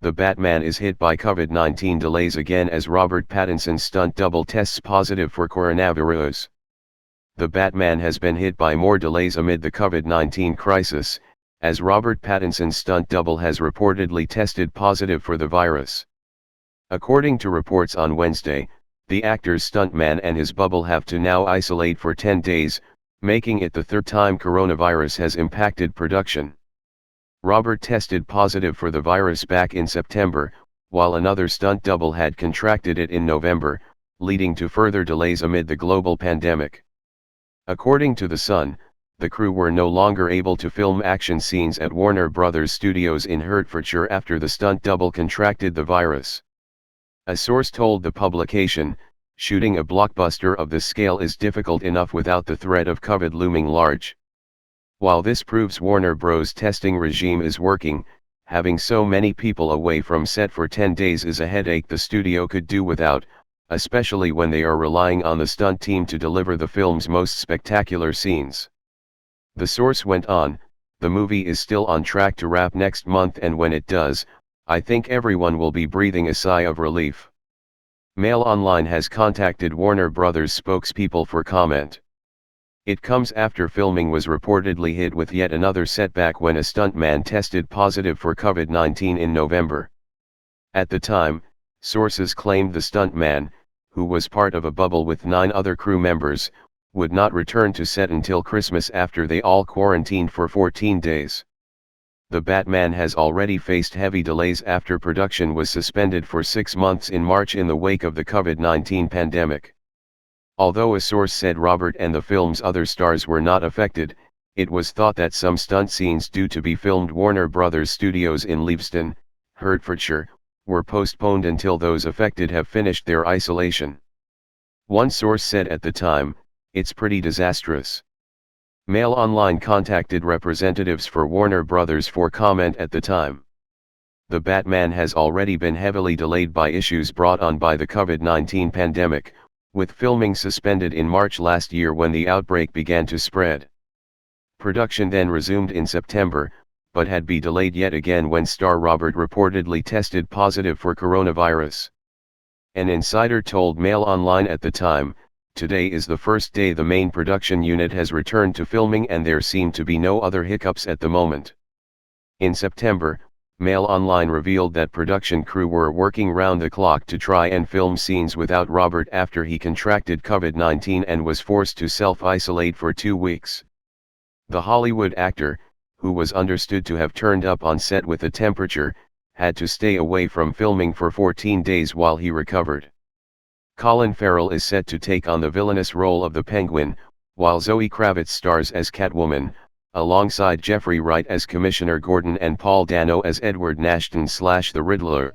The Batman is hit by COVID-19 delays again as Robert Pattinson's stunt double tests positive for coronavirus. The Batman has been hit by more delays amid the COVID-19 crisis, as Robert Pattinson's stunt double has reportedly tested positive for the virus. According to reports on Wednesday, the actor's stuntman and his bubble have to now isolate for 10 days, making it the third time coronavirus has impacted production. Robert tested positive for the virus back in September, while another stunt double had contracted it in November, leading to further delays amid the global pandemic. According to The Sun, the crew were no longer able to film action scenes at Warner Brothers Studios in Hertfordshire after the stunt double contracted the virus. A source told the publication, "Shooting a blockbuster of this scale is difficult enough without the threat of COVID looming large. While this proves Warner Bros.' testing regime is working, having so many people away from set for 10 days is a headache the studio could do without, especially when they are relying on the stunt team to deliver the film's most spectacular scenes." The source went on, "The movie is still on track to wrap next month, and when it does, I think everyone will be breathing a sigh of relief." Mail Online has contacted Warner Brothers spokespeople for comment. It comes after filming was reportedly hit with yet another setback when a stuntman tested positive for COVID-19 in November. At the time, sources claimed the stuntman, who was part of a bubble with 9 other crew members, would not return to set until Christmas after they all quarantined for 14 days. The Batman has already faced heavy delays after production was suspended for 6 months in March in the wake of the COVID-19 pandemic. Although a source said Robert and the film's other stars were not affected, it was thought that some stunt scenes due to be filmed Warner Brothers Studios in Leavesden, Hertfordshire, were postponed until those affected have finished their isolation. One source said at the time, "It's pretty disastrous." Mail Online contacted representatives for Warner Brothers for comment at the time. The Batman has already been heavily delayed by issues brought on by the COVID-19 pandemic, with filming suspended in March last year when the outbreak began to spread. Production then resumed in September, but had been delayed yet again when star Robert reportedly tested positive for coronavirus. An insider told Mail Online at the time, "Today is the first day the main production unit has returned to filming and there seem to be no other hiccups at the moment." In September, Mail Online revealed that production crew were working round the clock to try and film scenes without Robert after he contracted COVID-19 and was forced to self-isolate for 2 weeks. The Hollywood actor, who was understood to have turned up on set with a temperature, had to stay away from filming for 14 days while he recovered. Colin Farrell is set to take on the villainous role of the Penguin, while Zoe Kravitz stars as Catwoman, alongside Jeffrey Wright as Commissioner Gordon and Paul Dano as Edward Nashton / the Riddler.